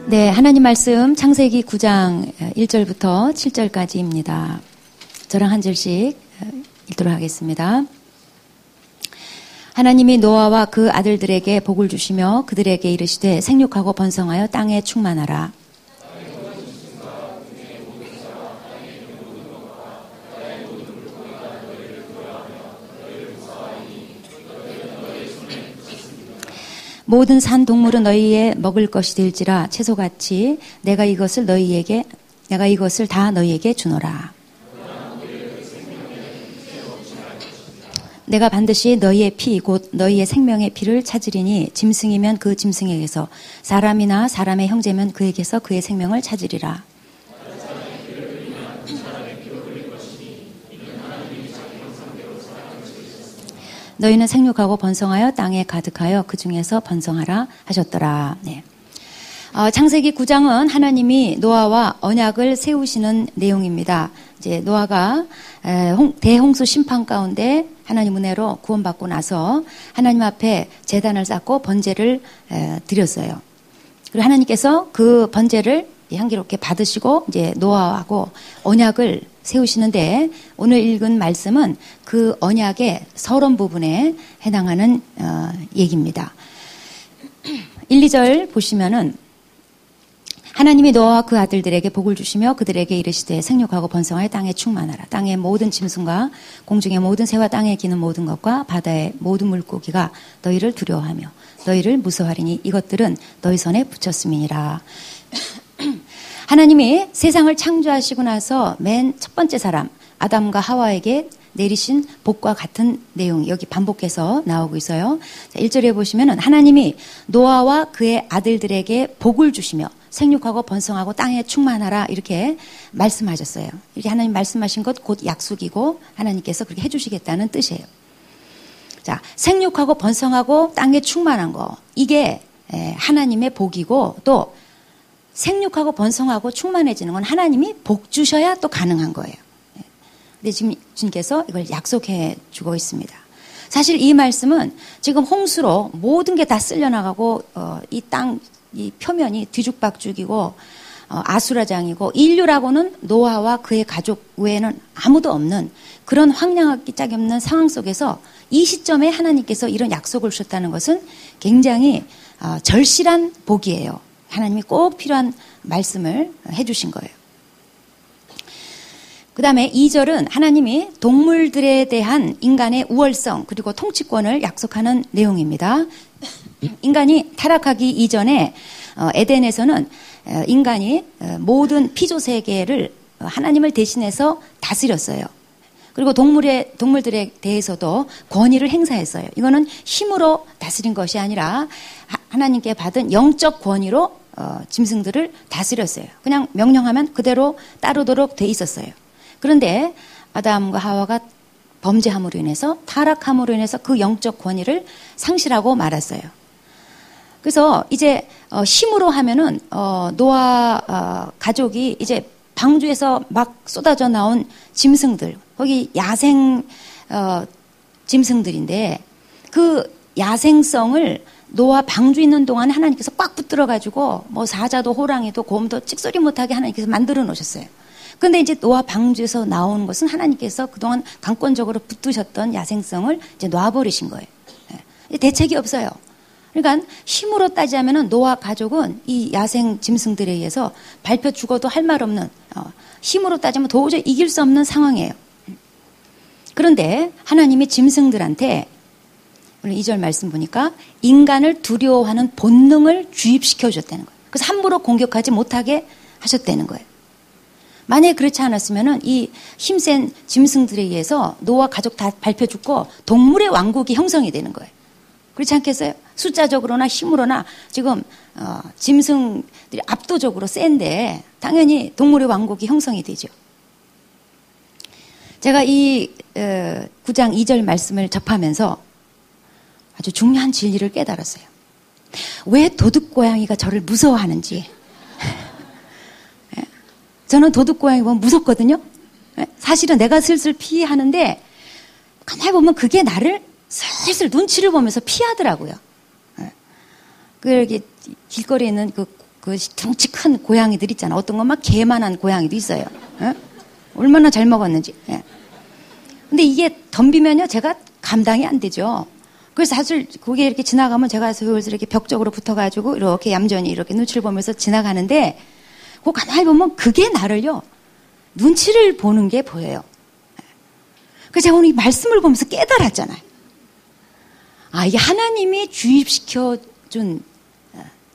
네, 하나님 말씀 창세기 9장 1절부터 7절까지입니다. 저랑 한 절씩 읽도록 하겠습니다. 하나님이 노아와 그 아들들에게 복을 주시며 그들에게 이르시되 생육하고 번성하여 땅에 충만하라. 모든 산 동물은 너희의 먹을 것이 될지라 채소같이 내가 이것을 다 너희에게 주노라. 내가 반드시 너희의 피 곧 너희의 생명의 피를 찾으리니 짐승이면 그 짐승에게서 사람이나 사람의 형제면 그에게서 그의 생명을 찾으리라. 너희는 생육하고 번성하여 땅에 가득하여 그 중에서 번성하라 하셨더라. 네. 창세기 9장은 하나님이 노아와 언약을 세우시는 내용입니다. 이제 노아가 대홍수 심판 가운데 하나님 은혜로 구원받고 나서 하나님 앞에 제단을 쌓고 번제를 드렸어요. 그리고 하나님께서 그 번제를 향기롭게 받으시고 이제 노아하고 언약을 세우시는데 오늘 읽은 말씀은 그 언약의 서론 부분에 해당하는 얘기입니다. 1, 2절 보시면은 하나님이 노아와 그 아들들에게 복을 주시며 그들에게 이르시되 생육하고 번성하여 땅에 충만하라. 땅의 모든 짐승과 공중의 모든 새와 땅에 기는 모든 것과 바다의 모든 물고기가 너희를 두려워하며 너희를 무서워하리니 이것들은 너희 손에 붙였음이니라. 하나님이 세상을 창조하시고 나서 맨 첫 번째 사람 아담과 하와에게 내리신 복과 같은 내용이 여기 반복해서 나오고 있어요. 1절에 보시면 하나님이 노아와 그의 아들들에게 복을 주시며 생육하고 번성하고 땅에 충만하라 이렇게 말씀하셨어요. 이렇게 하나님 말씀하신 것 곧 약속이고 하나님께서 그렇게 해주시겠다는 뜻이에요. 자, 생육하고 번성하고 땅에 충만한 거 이게 하나님의 복이고 또 생육하고 번성하고 충만해지는 건 하나님이 복 주셔야 또 가능한 거예요. 근데 지금 주님께서 이걸 약속해 주고 있습니다. 사실 이 말씀은 지금 홍수로 모든 게 다 쓸려나가고 이 땅, 이 표면이 뒤죽박죽이고 아수라장이고 인류라고는 노아와 그의 가족 외에는 아무도 없는 그런 황량하기 짝이 없는 상황 속에서 이 시점에 하나님께서 이런 약속을 주셨다는 것은 굉장히 절실한 복이에요. 하나님이 꼭 필요한 말씀을 해주신 거예요. 그 다음에 2절은 하나님이 동물들에 대한 인간의 우월성 그리고 통치권을 약속하는 내용입니다. 인간이 타락하기 이전에 에덴에서는 인간이 모든 피조세계를 하나님을 대신해서 다스렸어요. 그리고 동물들에 대해서도 권위를 행사했어요. 이거는 힘으로 다스린 것이 아니라 하나님께 받은 영적 권위로 짐승들을 다스렸어요. 그냥 명령하면 그대로 따르도록 돼 있었어요. 그런데 아담과 하와가 범죄함으로 인해서 타락함으로 인해서 그 영적 권위를 상실하고 말았어요. 그래서 이제 힘으로 하면은 노아 가족이 이제 방주에서 막 쏟아져 나온 짐승들 거기 야생 짐승들인데 그 야생성을 노아 방주 있는 동안 하나님께서 꽉 붙들어가지고 뭐 사자도 호랑이도 곰도 찍소리 못하게 하나님께서 만들어 놓으셨어요. 그런데 이제 노아 방주에서 나오는 것은 하나님께서 그동안 강권적으로 붙드셨던 야생성을 이제 놔버리신 거예요. 대책이 없어요. 그러니까 힘으로 따지자면은 노아 가족은 이 야생 짐승들에 의해서 밟혀 죽어도 할 말 없는 힘으로 따지면 도저히 이길 수 없는 상황이에요. 그런데 하나님이 짐승들한테 오늘 2절 말씀 보니까 인간을 두려워하는 본능을 주입시켜 주셨다는 거예요. 그래서 함부로 공격하지 못하게 하셨다는 거예요. 만약에 그렇지 않았으면은 이 힘센 짐승들에 의해서 노아 가족 다 밟혀 죽고 동물의 왕국이 형성이 되는 거예요. 그렇지 않겠어요? 숫자적으로나 힘으로나 지금 짐승들이 압도적으로 센데 당연히 동물의 왕국이 형성이 되죠. 제가 이 9장 2절 말씀을 접하면서 아주 중요한 진리를 깨달았어요. 왜 도둑고양이가 저를 무서워하는지. 저는 도둑고양이 보면 무섭거든요. 사실은 내가 슬슬 피하는데 가만히 보면 그게 나를 슬슬 눈치를 보면서 피하더라고요. 그 길거리에 있는 그 그 덩치 큰 고양이들 있잖아. 어떤 건 막 개만한 고양이도 있어요. 예? 얼마나 잘 먹었는지. 예. 근데 이게 덤비면요, 제가 감당이 안 되죠. 그래서 사실 그게 이렇게 지나가면 제가 슬슬 이렇게 벽 쪽으로 붙어가지고 이렇게 얌전히 이렇게 눈치를 보면서 지나가는데, 그 가만히 보면 그게 나를요, 눈치를 보는 게 보여요. 그래서 제가 오늘 이 말씀을 보면서 깨달았잖아요. 아, 이게 하나님이 주입시켜준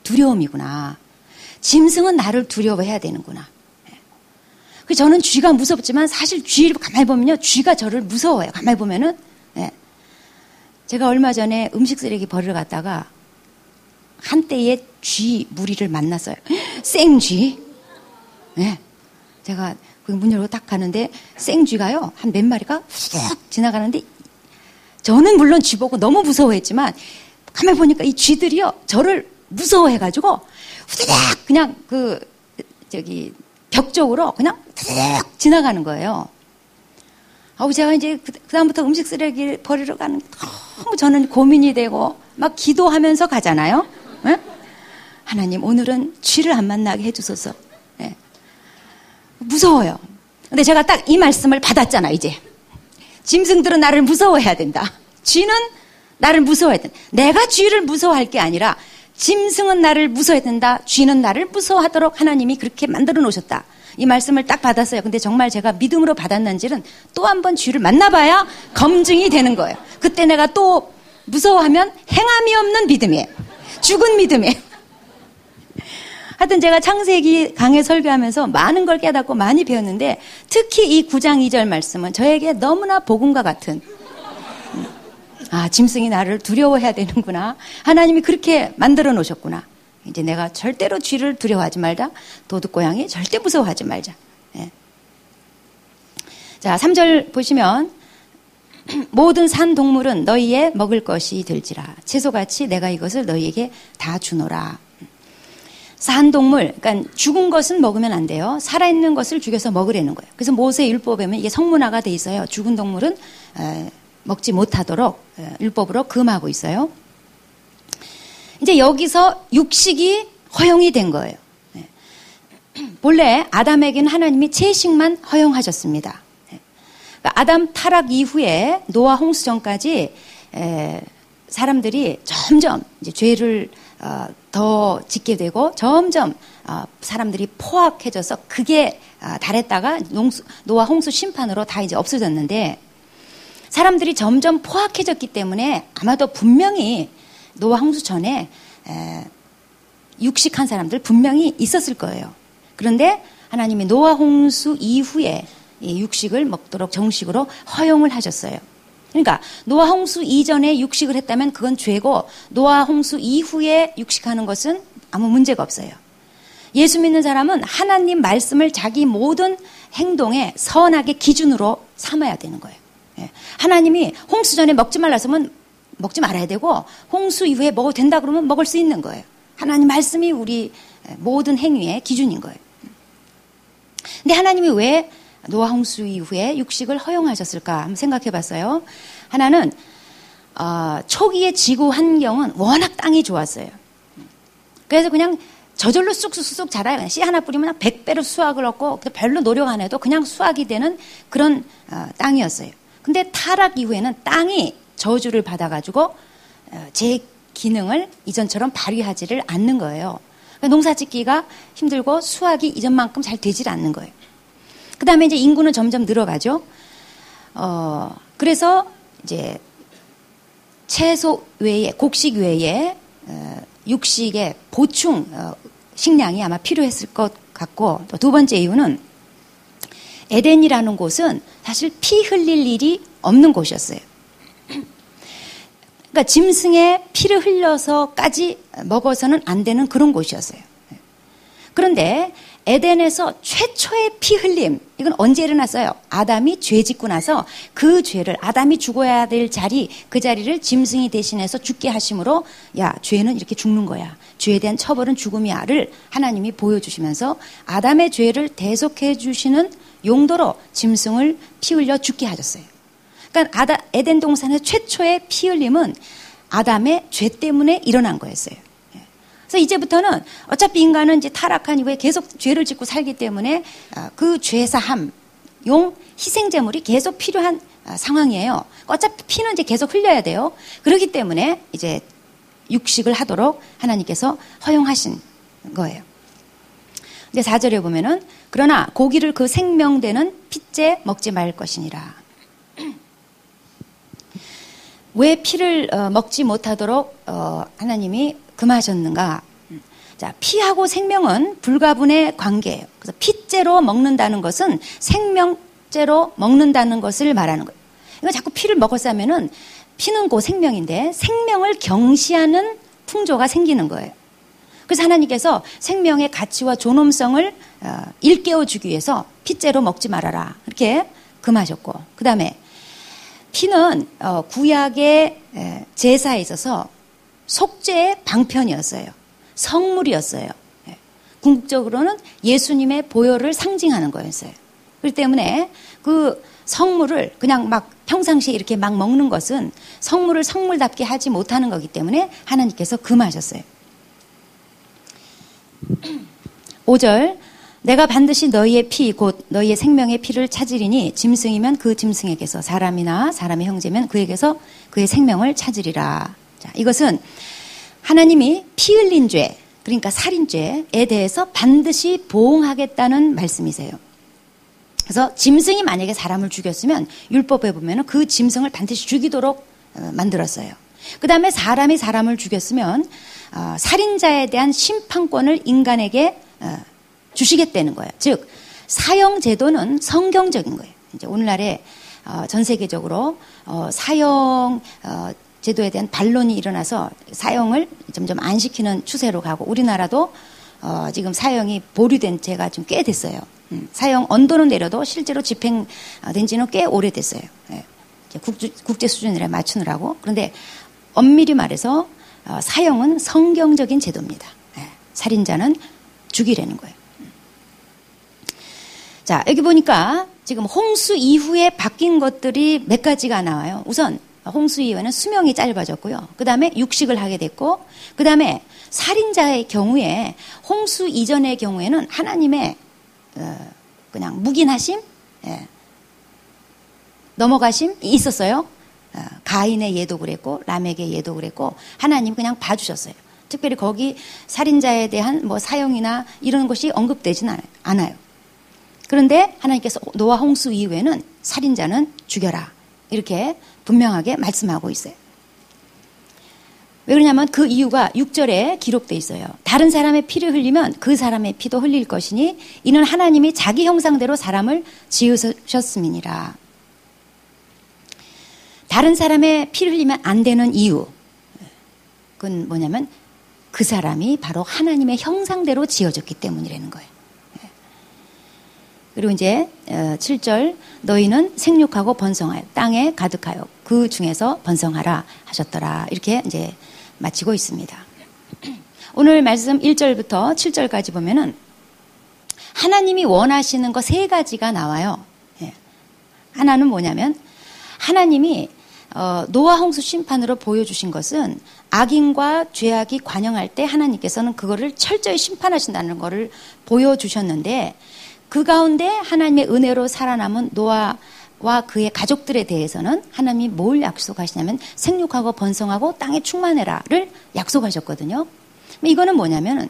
두려움이구나. 짐승은 나를 두려워해야 되는구나. 그래서 저는 쥐가 무섭지만 사실 쥐를 가만히 보면요, 쥐가 저를 무서워해요. 가만히 보면은. 제가 얼마 전에 음식 쓰레기 버리러 갔다가 한때의 쥐 무리를 만났어요. 생쥐. 네. 제가 문 열고 딱 가는데 생쥐가요, 한 몇 마리가 훅 지나가는데, 저는 물론 쥐 보고 너무 무서워했지만 가만히 보니까 이 쥐들이요, 저를 무서워해가지고 후다닥 그냥 벽 쪽으로 그냥 후다닥 지나가는 거예요. 아우, 제가 이제 그다음부터 음식 쓰레기 버리러 가는 게 너무 저는 고민이 되고 막 기도하면서 가잖아요. 네? 하나님, 오늘은 쥐를 안 만나게 해주소서. 네. 무서워요. 근데 제가 딱 이 말씀을 받았잖아, 이제. 짐승들은 나를 무서워해야 된다. 쥐는 나를 무서워해야 된다. 내가 쥐를 무서워할 게 아니라 짐승은 나를 무서워해야 된다. 쥐는 나를 무서워하도록 하나님이 그렇게 만들어 놓으셨다. 이 말씀을 딱 받았어요. 근데 정말 제가 믿음으로 받았는지는 또 한 번 쥐를 만나봐야 검증이 되는 거예요. 그때 내가 또 무서워하면 행함이 없는 믿음이에요. 죽은 믿음이에요. 하여튼 제가 창세기 강해 설교하면서 많은 걸 깨닫고 많이 배웠는데, 특히 이 9장 2절 말씀은 저에게 너무나 복음과 같은, 아, 짐승이 나를 두려워해야 되는구나. 하나님이 그렇게 만들어 놓으셨구나. 이제 내가 절대로 쥐를 두려워하지 말자. 도둑고양이 절대 무서워하지 말자. 예. 자, 3절 보시면, 모든 산 동물은 너희의 먹을 것이 될지라. 채소같이 내가 이것을 너희에게 다 주노라. 산 동물, 그러니까 죽은 것은 먹으면 안 돼요. 살아있는 것을 죽여서 먹으라는 거예요. 그래서 모세 율법에 보면 이게 성문화가 돼 있어요. 죽은 동물은 먹지 못하도록 율법으로 금하고 있어요. 이제 여기서 육식이 허용이 된 거예요. 본래 아담에게는 하나님이 채식만 허용하셨습니다. 그러니까 아담 타락 이후에 노아 홍수 전까지 사람들이 점점 이제 죄를 더 짓게 되고 점점 사람들이 포악해져서 그게 달했다가 노아 홍수 심판으로 다 이제 없어졌는데, 사람들이 점점 포악해졌기 때문에 아마도 분명히 노아 홍수 전에 육식한 사람들 분명히 있었을 거예요. 그런데 하나님이 노아 홍수 이후에 이 육식을 먹도록 정식으로 허용을 하셨어요. 그러니까 노아 홍수 이전에 육식을 했다면 그건 죄고, 노아 홍수 이후에 육식하는 것은 아무 문제가 없어요. 예수 믿는 사람은 하나님 말씀을 자기 모든 행동에 선하게 기준으로 삼아야 되는 거예요. 하나님이 홍수 전에 먹지 말라 했으면 먹지 말아야 되고, 홍수 이후에 먹어도 된다 그러면 먹을 수 있는 거예요. 하나님 말씀이 우리 모든 행위의 기준인 거예요. 근데 하나님이 왜 노아 홍수 이후에 육식을 허용하셨을까 한번 생각해 봤어요. 하나는 초기의 지구 환경은 워낙 땅이 좋았어요. 그래서 그냥 저절로 쑥쑥쑥 자라요. 그냥 씨 하나 뿌리면 100배로 수확을 얻고 별로 노력 안 해도 그냥 수확이 되는 그런 땅이었어요. 근데 타락 이후에는 땅이 저주를 받아가지고 제 기능을 이전처럼 발휘하지를 않는 거예요. 그러니까 농사 짓기가 힘들고 수확이 이전만큼 잘 되질 않는 거예요. 그 다음에 이제 인구는 점점 늘어가죠. 그래서 이제 채소 외에, 곡식 외에 육식의 보충 식량이 아마 필요했을 것 같고, 또 두 번째 이유는 에덴이라는 곳은 사실 피 흘릴 일이 없는 곳이었어요. 그러니까 짐승의 피를 흘려서까지 먹어서는 안 되는 그런 곳이었어요. 그런데 에덴에서 최초의 피 흘림, 이건 언제 일어났어요? 아담이 죄 짓고 나서 그 죄를, 아담이 죽어야 될 자리, 그 자리를 짐승이 대신해서 죽게 하심으로, 야, 죄는 이렇게 죽는 거야. 죄에 대한 처벌은 죽음이야를 하나님이 보여주시면서 아담의 죄를 대속해 주시는 용도로 짐승을 피 흘려 죽게 하셨어요. 그러니까 에덴 동산의 최초의 피 흘림은 아담의 죄 때문에 일어난 거였어요. 그래서 이제부터는 어차피 인간은 이제 타락한 이후에 계속 죄를 짓고 살기 때문에 그 죄사함용 희생제물이 계속 필요한 상황이에요. 어차피 피는 이제 계속 흘려야 돼요. 그렇기 때문에 이제 육식을 하도록 하나님께서 허용하신 거예요. 근데 4절에 보면은 그러나 고기를 그 생명되는 핏째 먹지 말 것이니라. 왜 피를 먹지 못하도록 하나님이 금하셨는가? 자, 피하고 생명은 불가분의 관계예요. 그래서 핏째로 먹는다는 것은 생명째로 먹는다는 것을 말하는 거예요. 이거 자꾸 피를 먹었어 하면은 피는 곧 생명인데 생명을 경시하는 풍조가 생기는 거예요. 그래서 하나님께서 생명의 가치와 존엄성을 일깨워 주기 위해서 핏째로 먹지 말아라 이렇게 금하셨고, 그 다음에 피는 구약의 제사에 있어서 속죄의 방편이었어요. 성물이었어요. 궁극적으로는 예수님의 보혈을 상징하는 거였어요. 그렇기 때문에 그 성물을 그냥 막 평상시에 이렇게 막 먹는 것은 성물을 성물답게 하지 못하는 거기 때문에 하나님께서 금하셨어요. 5절 내가 반드시 너희의 피 곧 너희의 생명의 피를 찾으리니 짐승이면 그 짐승에게서 사람이나 사람의 형제면 그에게서 그의 생명을 찾으리라. 자, 이것은 하나님이 피 흘린 죄 그러니까 살인죄에 대해서 반드시 보응하겠다는 말씀이세요. 그래서 짐승이 만약에 사람을 죽였으면 율법에 보면 그 짐승을 반드시 죽이도록 만들었어요. 그 다음에 사람이 사람을 죽였으면 살인자에 대한 심판권을 인간에게 주시겠다는 거예요. 즉 사형 제도는 성경적인 거예요. 이제 오늘날에 전 세계적으로 사형 제도에 대한 반론이 일어나서 사형을 점점 안 시키는 추세로 가고 우리나라도 지금 사형이 보류된 지가 좀 꽤 됐어요. 사형 언도는 내려도 실제로 집행된 지는 꽤 오래됐어요. 국제 수준에 맞추느라고. 그런데 엄밀히 말해서 사형은 성경적인 제도입니다. 살인자는 죽이라는 거예요. 자, 여기 보니까 지금 홍수 이후에 바뀐 것들이 몇 가지가 나와요. 우선 홍수 이후에는 수명이 짧아졌고요. 그 다음에 육식을 하게 됐고, 그 다음에 살인자의 경우에 홍수 이전의 경우에는 하나님의 그냥 묵인하심, 넘어가심이 있었어요. 가인의 예도 그랬고 라멕의 예도 그랬고 하나님 그냥 봐주셨어요. 특별히 거기 살인자에 대한 뭐 사형이나 이런 것이 언급되지는 않아요. 그런데 하나님께서 노아 홍수 이후에는 살인자는 죽여라 이렇게 분명하게 말씀하고 있어요. 왜 그러냐면 그 이유가 6절에 기록되어 있어요. 다른 사람의 피를 흘리면 그 사람의 피도 흘릴 것이니 이는 하나님이 자기 형상대로 사람을 지으셨음이니라. 다른 사람의 피를 흘리면 안 되는 이유, 그건 뭐냐면 그 사람이 바로 하나님의 형상대로 지어졌기 때문이라는 거예요. 그리고 이제 7절 너희는 생육하고 번성하여 땅에 가득하여 그 중에서 번성하라 하셨더라. 이렇게 이제 마치고 있습니다. 오늘 말씀 1절부터 7절까지 보면은 하나님이 원하시는 거 3가지가 나와요. 하나는 뭐냐면 하나님이 노아 홍수 심판으로 보여주신 것은 악인과 죄악이 관영할 때 하나님께서는 그거를 철저히 심판하신다는 것을 보여주셨는데 그 가운데 하나님의 은혜로 살아남은 노아와 그의 가족들에 대해서는 하나님이 뭘 약속하시냐면 생육하고 번성하고 땅에 충만해라를 약속하셨거든요. 이거는 뭐냐면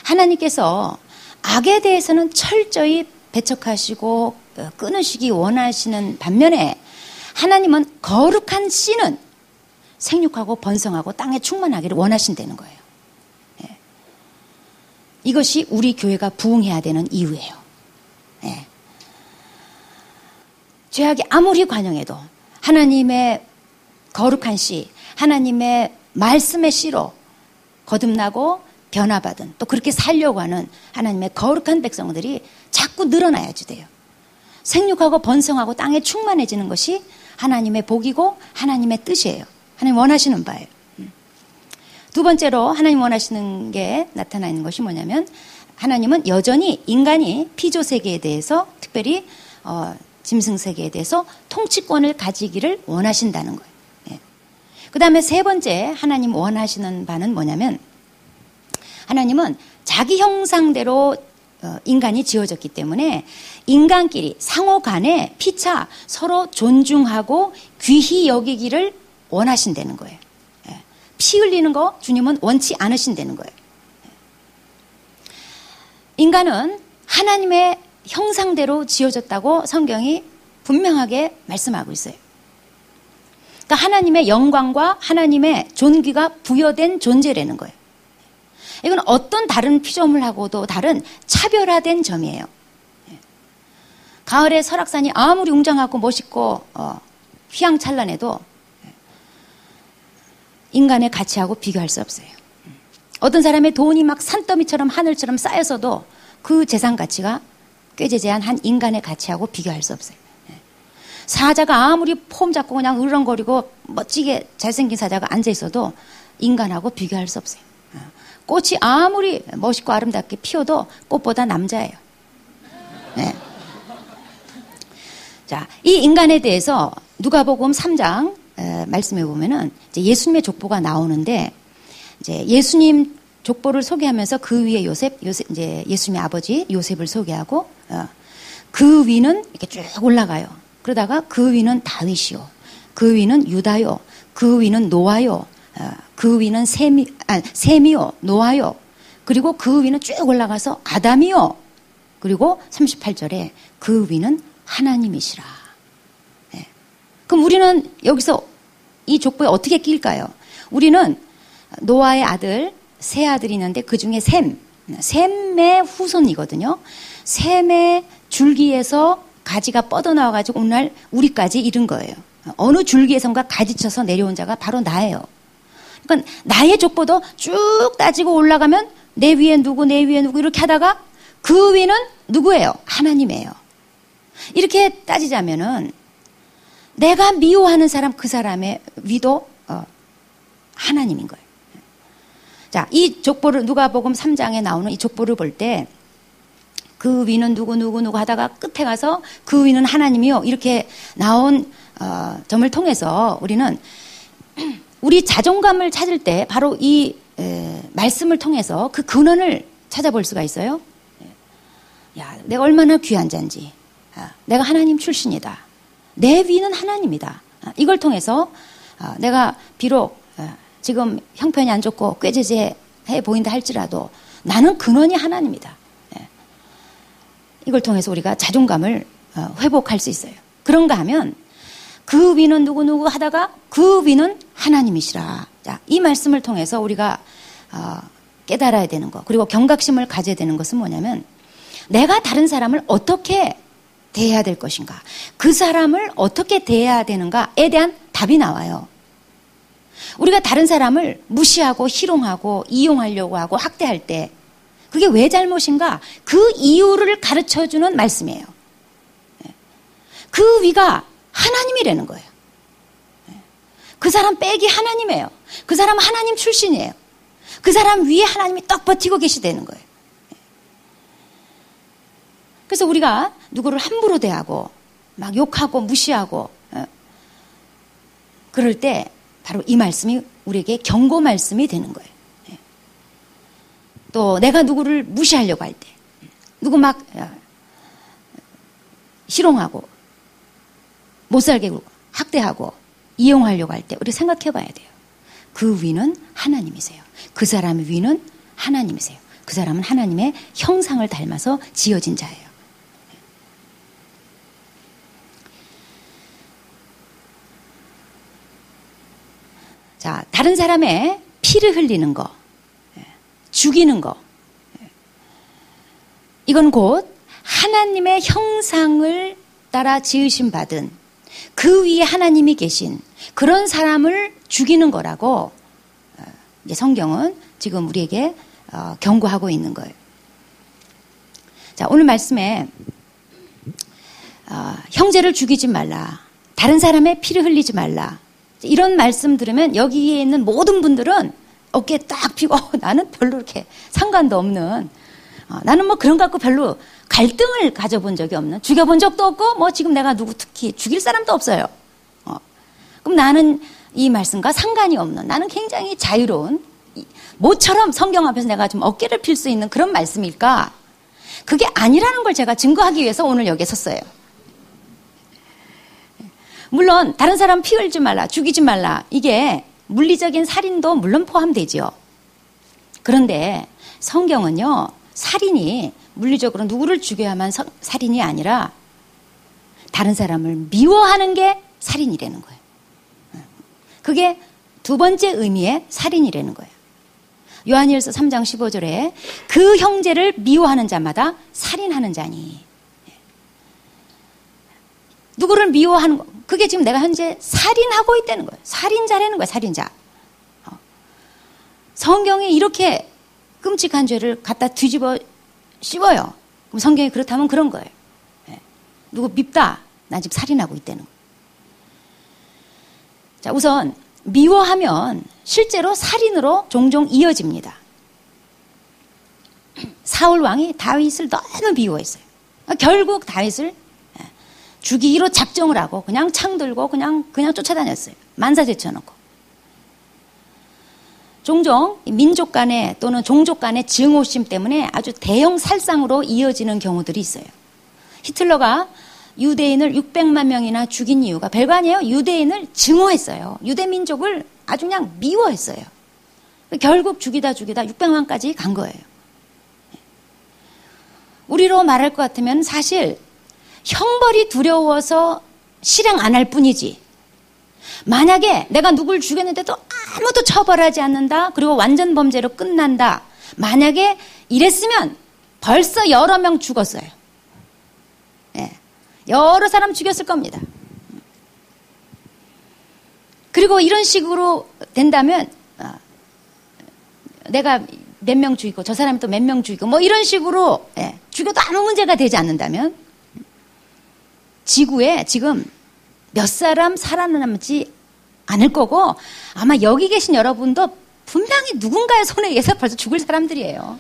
하나님께서 악에 대해서는 철저히 배척하시고 끊으시기 원하시는 반면에 하나님은 거룩한 씨는 생육하고 번성하고 땅에 충만하기를 원하신다는 거예요. 이것이 우리 교회가 부흥해야 되는 이유예요. 죄악이 아무리 관영해도 하나님의 거룩한 씨, 하나님의 말씀의 씨로 거듭나고 변화받은 또 그렇게 살려고 하는 하나님의 거룩한 백성들이 자꾸 늘어나야지 돼요. 생육하고 번성하고 땅에 충만해지는 것이 하나님의 복이고 하나님의 뜻이에요. 하나님 원하시는 바예요. 두 번째로 하나님 원하시는 게 나타나 있는 것이 뭐냐면 하나님은 여전히 인간이 피조 세계에 대해서 특별히 짐승 세계에 대해서 통치권을 가지기를 원하신다는 거예요. 그 다음에 세 번째 하나님 원하시는 바는 뭐냐면 하나님은 자기 형상대로 인간이 지어졌기 때문에 인간끼리 상호 간에 피차 서로 존중하고 귀히 여기기를 원하신다는 거예요. 피 흘리는 거 주님은 원치 않으신다는 거예요. 인간은 하나님의 형상대로 지어졌다고 성경이 분명하게 말씀하고 있어요. 그러니까 하나님의 영광과 하나님의 존귀가 부여된 존재라는 거예요. 이건 어떤 다른 피조물하고도 다른 차별화된 점이에요. 가을에 설악산이 아무리 웅장하고 멋있고 휘황찬란해도 인간의 가치하고 비교할 수 없어요. 어떤 사람의 돈이 막 산더미처럼 하늘처럼 쌓여서도 그 재산 가치가 꾀재재한 한 인간의 가치하고 비교할 수 없어요. 사자가 아무리 폼 잡고 그냥 으렁거리고 멋지게 잘생긴 사자가 앉아있어도 인간하고 비교할 수 없어요. 꽃이 아무리 멋있고 아름답게 피어도 꽃보다 남자예요. 네. 자, 이 인간에 대해서 누가복음 3장 말씀해 보면은 이제 예수님의 족보가 나오는데 이제 예수님 족보를 소개하면서 그 위에 요셉 이제 예수님의 아버지 요셉을 소개하고 그 위는 이렇게 쭉 올라가요. 그러다가 그 위는 다윗이요, 그 위는 유다요, 그 위는 노아요, 그 위는 셈이요, 노아요, 그리고 그 위는 쭉 올라가서 아담이요, 그리고 38절에 그 위는 하나님이시라. 네. 그럼 우리는 여기서 이 족보에 어떻게 낄까요? 우리는 노아의 아들, 세 아들이 있는데 그 중에 셈의 후손이거든요. 셈의 줄기에서 가지가 뻗어나와가지고 오늘 우리까지 이른 거예요. 어느 줄기에선가 가지쳐서 내려온 자가 바로 나예요. 그러니까 나의 족보도 쭉 따지고 올라가면 내 위에 누구 이렇게 하다가 그 위는 누구예요? 하나님이에요. 이렇게 따지자면은 내가 미워하는 사람 그 사람의 위도 하나님인 거예요. 자, 이 족보를 누가복음 3장에 나오는 이 족보를 볼 때 그 위는 누구 하다가 끝에 가서 그 위는 하나님이요 이렇게 나온 점을 통해서 우리는 우리 자존감을 찾을 때 바로 이 말씀을 통해서 그 근원을 찾아볼 수가 있어요. 야, 내가 얼마나 귀한 자인지, 내가 하나님 출신이다, 내 위는 하나님이다. 이걸 통해서 내가 비록 지금 형편이 안 좋고 꾀재재해 보인다 할지라도 나는 근원이 하나님이다. 이걸 통해서 우리가 자존감을 회복할 수 있어요. 그런가 하면 그 위는 누구 하다가 그 위는 하나님이시라. 자, 이 말씀을 통해서 우리가 깨달아야 되는 것, 그리고 경각심을 가져야 되는 것은 뭐냐면 내가 다른 사람을 어떻게 대해야 될 것인가, 그 사람을 어떻게 대해야 되는가에 대한 답이 나와요. 우리가 다른 사람을 무시하고 희롱하고 이용하려고 하고 학대할 때 그게 왜 잘못인가, 그 이유를 가르쳐주는 말씀이에요. 그 위가 하나님이라는 거예요. 그 사람 백이 하나님이에요. 그 사람은 하나님 출신이에요. 그 사람 위에 하나님이 떡 버티고 계시다는 거예요. 그래서 우리가 누구를 함부로 대하고 막 욕하고 무시하고 그럴 때 바로 이 말씀이 우리에게 경고 말씀이 되는 거예요. 또 내가 누구를 무시하려고 할 때, 누구 막 희롱하고 못살게 굴고 학대하고 이용하려고 할 때 우리 생각해 봐야 돼요. 그 위는 하나님이세요. 그 사람의 위는 하나님이세요. 그 사람은 하나님의 형상을 닮아서 지어진 자예요. 자, 다른 사람의 피를 흘리는 거, 죽이는 거, 이건 곧 하나님의 형상을 따라 지으심 받은 그 위에 하나님이 계신 그런 사람을 죽이는 거라고 이제 성경은 지금 우리에게 경고하고 있는 거예요. 자, 오늘 말씀에 형제를 죽이지 말라, 다른 사람의 피를 흘리지 말라, 이런 말씀 들으면 여기에 있는 모든 분들은 어깨에 딱 피고 나는 별로 이렇게 상관도 없는, 나는 뭐 그런 거 갖고 별로 갈등을 가져본 적이 없는, 죽여본 적도 없고 뭐 지금 내가 누구 특히 죽일 사람도 없어요. 그럼 나는 이 말씀과 상관이 없는, 나는 굉장히 자유로운 모처럼 성경 앞에서 내가 좀 어깨를 필 수 있는 그런 말씀일까? 그게 아니라는 걸 제가 증거하기 위해서 오늘 여기에 섰어요. 물론 다른 사람 피 흘리지 말라, 죽이지 말라, 이게 물리적인 살인도 물론 포함되지요. 그런데 성경은요, 살인이 물리적으로 누구를 죽여야만 살인이 아니라 다른 사람을 미워하는 게 살인이라는 거예요. 그게 두 번째 의미의 살인이라는 거예요. 요한일서 3장 15절에 그 형제를 미워하는 자마다 살인하는 자니. 누구를 미워하는 거, 그게 지금 내가 현재 살인하고 있다는 거예요. 살인자라는 거예요, 살인자. 성경이 이렇게 끔찍한 죄를 갖다 뒤집어 씌워요. 그럼 성경이 그렇다면 그런 거예요. 누구 밉다, 나 지금 살인하고 있다는 거예요. 자, 우선 미워하면 실제로 살인으로 종종 이어집니다. 사울 왕이 다윗을 너무 미워했어요. 결국 다윗을 죽이기로 작정을 하고 그냥 창 들고 그냥 쫓아다녔어요. 만사 제쳐놓고. 종종 민족 간에 또는 종족 간의 증오심 때문에 아주 대형 살상으로 이어지는 경우들이 있어요. 히틀러가 유대인을 600만 명이나 죽인 이유가 별거 아니에요. 유대인을 증오했어요. 유대 민족을 아주 그냥 미워했어요. 결국 죽이다 600만까지 간 거예요. 우리로 말할 것 같으면 사실 형벌이 두려워서 실행 안 할 뿐이지, 만약에 내가 누굴 죽였는데도 아무도 처벌하지 않는다, 그리고 완전 범죄로 끝난다, 만약에 이랬으면 벌써 여러 명 죽었어요. 여러 사람 죽였을 겁니다. 그리고 이런 식으로 된다면 내가 몇 명 죽이고 저 사람이 또 몇 명 죽이고 뭐 이런 식으로 죽여도 아무 문제가 되지 않는다면 지구에 지금 몇 사람 살아남지 않을 거고, 아마 여기 계신 여러분도 분명히 누군가의 손에 의해서 벌써 죽을 사람들이에요.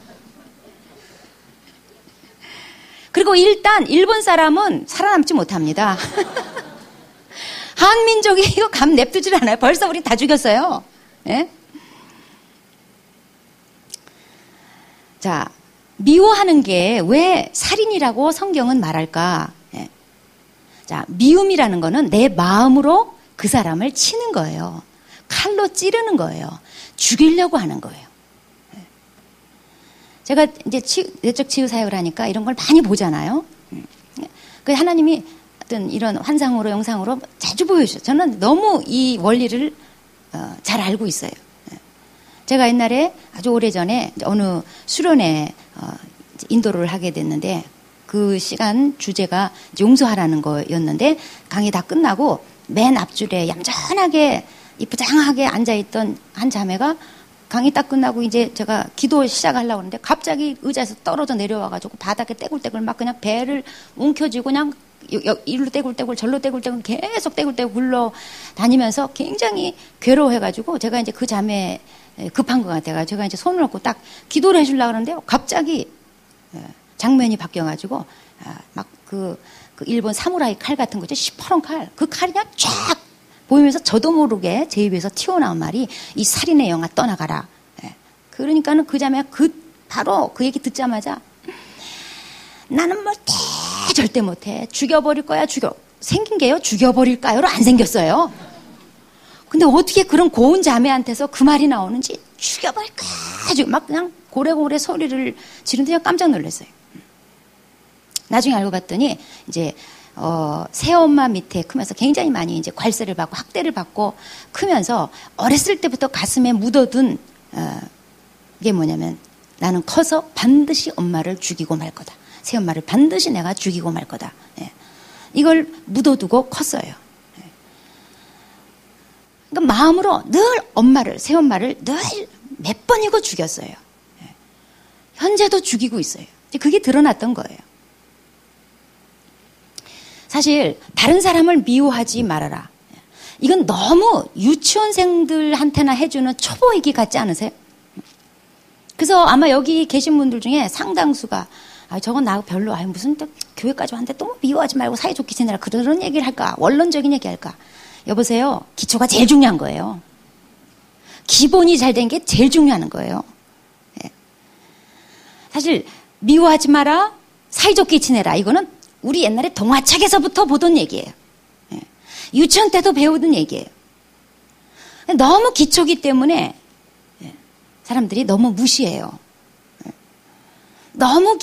그리고 일단 일본 사람은 살아남지 못합니다. 한민족이 이거 감 냅두질 않아요. 벌써 우리 다 죽였어요. 예? 자, 미워하는 게 왜 살인이라고 성경은 말할까? 예. 자, 미움이라는 거는 내 마음으로 그 사람을 치는 거예요. 칼로 찌르는 거예요. 죽이려고 하는 거예요. 제가 이제 내적 치유 사역을 하니까 이런 걸 많이 보잖아요. 그 하나님이 어떤 이런 환상으로 영상으로 자주 보여주셔요. 저는 너무 이 원리를 잘 알고 있어요. 제가 옛날에 아주 오래전에 어느 수련회 인도를 하게 됐는데, 그 시간 주제가 용서하라는 거였는데, 강의 다 끝나고 맨 앞줄에 얌전하게 이쁘장하게 앉아있던 한 자매가 강의 딱 끝나고 이제 제가 기도 시작하려고 하는데 갑자기 의자에서 떨어져 내려와가지고 바닥에 떼굴떼굴 막 그냥 배를 움켜쥐고 그냥 일로 떼굴떼굴 절로 떼굴떼굴 계속 떼굴떼굴 굴러 다니면서 굉장히 괴로워해가지고 제가 이제 그 자매 급한 것 같아가지고 제가 이제 손을 얹고 딱 기도를 해주려고 하는데 갑자기 장면이 바뀌어가지고 막 그 일본 사무라이 칼 같은 거죠. 시퍼런 칼. 그 칼이 그냥 쫙 보이면서 저도 모르게 제 입에서 튀어나온 말이 이 살인의 영아 떠나가라. 그러니까는 그 자매가 바로 그 얘기 듣자마자 나는 못해, 절대 못해, 죽여버릴 거야, 생긴 게요, 죽여버릴까요로 안 생겼어요. 근데 어떻게 그런 고운 자매한테서 그 말이 나오는지, 죽여버릴 거야, 막 그냥 고래고래 소리를 지르는데 깜짝 놀랐어요. 나중에 알고 봤더니 이제 새엄마 밑에 크면서 굉장히 많이 이제 괄세를 받고 학대를 받고 크면서 어렸을 때부터 가슴에 묻어둔 이게 뭐냐면, 나는 커서 반드시 엄마를 죽이고 말 거다. 새엄마를 반드시 내가 죽이고 말 거다. 이걸 묻어두고 컸어요. 그러니까 마음으로 늘 엄마를, 새엄마를 늘 몇 번이고 죽였어요. 현재도 죽이고 있어요. 그게 드러났던 거예요. 사실 다른 사람을 미워하지 말아라. 이건 너무 유치원생들한테나 해주는 초보 얘기 같지 않으세요? 그래서 아마 여기 계신 분들 중에 상당수가 저건 나 별로 무슨 또 교회까지 왔는데 또 미워하지 말고 사이좋게 지내라 그런 얘기를 할까? 원론적인 얘기 할까? 여보세요. 기초가 제일 중요한 거예요. 기본이 잘 된 게 제일 중요한 거예요. 예. 사실 미워하지 마라, 사이좋게 지내라, 이거는 우리 옛날에 동화책에서부터 보던 얘기예요. 예. 유치원 때도 배우던 얘기예요. 너무 기초기 때문에 사람들이 너무 무시해요. 너무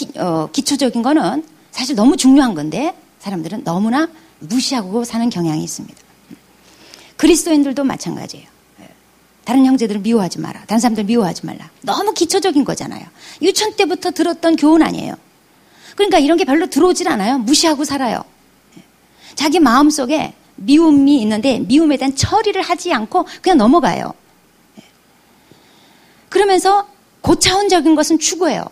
기초적인 거는 사실 너무 중요한 건데 사람들은 너무나 무시하고 사는 경향이 있습니다. 그리스도인들도 마찬가지예요. 다른 형제들을 미워하지 마라. 다른 사람들 미워하지 말라. 너무 기초적인 거잖아요. 유치원 때부터 들었던 교훈 아니에요. 그러니까 이런 게 별로 들어오질 않아요. 무시하고 살아요. 자기 마음속에 미움이 있는데 미움에 대한 처리를 하지 않고 그냥 넘어가요. 그러면서 고차원적인 것은 추구해요.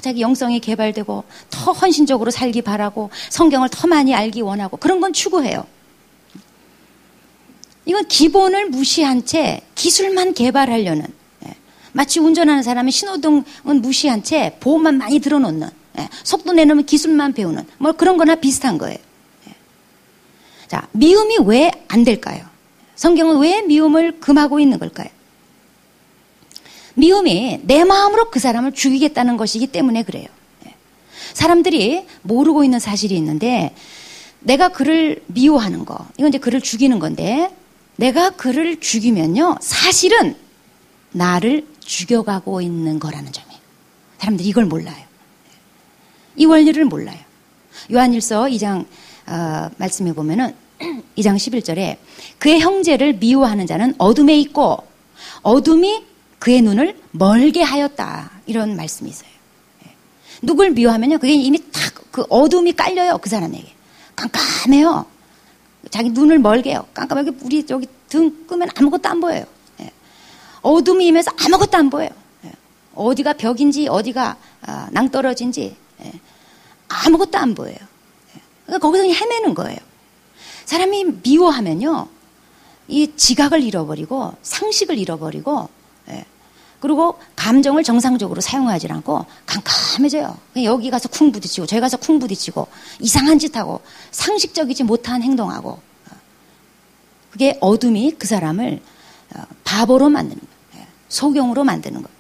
자기 영성이 개발되고 더 헌신적으로 살기 바라고 성경을 더 많이 알기 원하고 그런 건 추구해요. 이건 기본을 무시한 채 기술만 개발하려는, 마치 운전하는 사람이 신호등은 무시한 채 보험만 많이 들어놓는, 속도 내놓으면 기술만 배우는 뭐 그런 거나 비슷한 거예요. 자, 미움이 왜 안 될까요? 성경은 왜 미움을 금하고 있는 걸까요? 미움이 내 마음으로 그 사람을 죽이겠다는 것이기 때문에 그래요. 사람들이 모르고 있는 사실이 있는데 내가 그를 미워하는 거, 이건 이제 그를 죽이는 건데 내가 그를 죽이면요 사실은 나를 죽여가고 있는 거라는 점이에요. 사람들이 이걸 몰라요. 이 원리를 몰라요. 요한일서 2장 말씀해 보면은 2장 11절에 그의 형제를 미워하는 자는 어둠에 있고 어둠이 그의 눈을 멀게 하였다. 이런 말씀이 있어요. 누굴 미워하면요 그게 이미 딱 그 어둠이 깔려요. 그 사람에게. 깜깜해요. 자기 눈을 멀게 해요. 깜깜하게 우리 여기 등 끄면 아무것도 안 보여요. 어둠이 임해서 아무것도 안 보여요. 어디가 벽인지 어디가 낭떠러진지 아무것도 안 보여요. 그러니까 거기서 그냥 헤매는 거예요. 사람이 미워하면요 이 지각을 잃어버리고 상식을 잃어버리고 그리고 감정을 정상적으로 사용하지 않고 깜깜해져요. 여기 가서 쿵 부딪히고 저기 가서 쿵 부딪히고 이상한 짓하고 상식적이지 못한 행동하고 그게 어둠이 그 사람을 바보로 만드는 거예요. 소경으로 만드는 거예요.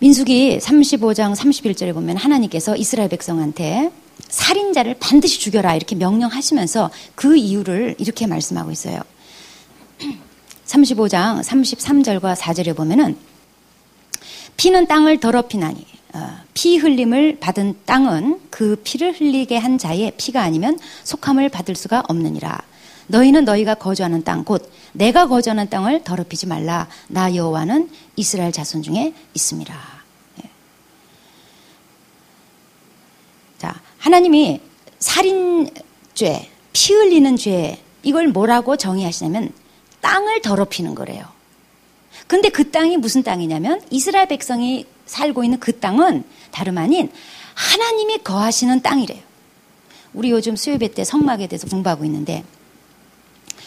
민수기 35장 31절에 보면 하나님께서 이스라엘 백성한테 살인자를 반드시 죽여라 이렇게 명령하시면서 그 이유를 이렇게 말씀하고 있어요. 35장 33절과 4절에 보면은 피는 땅을 더럽히나니 피 흘림을 받은 땅은 그 피를 흘리게 한 자의 피가 아니면 속함을 받을 수가 없느니라. 너희는 너희가 거주하는 땅 곧 내가 거주하는 땅을 더럽히지 말라. 나 여호와는 이스라엘 자손 중에 있습니다. 자, 하나님이 살인죄, 피 흘리는 죄 이걸 뭐라고 정의하시냐면 땅을 더럽히는 거래요. 근데 그 땅이 무슨 땅이냐면 이스라엘 백성이 살고 있는 그 땅은 다름 아닌 하나님이 거하시는 땅이래요. 우리 요즘 수요예배 때 성막에 대해서 공부하고 있는데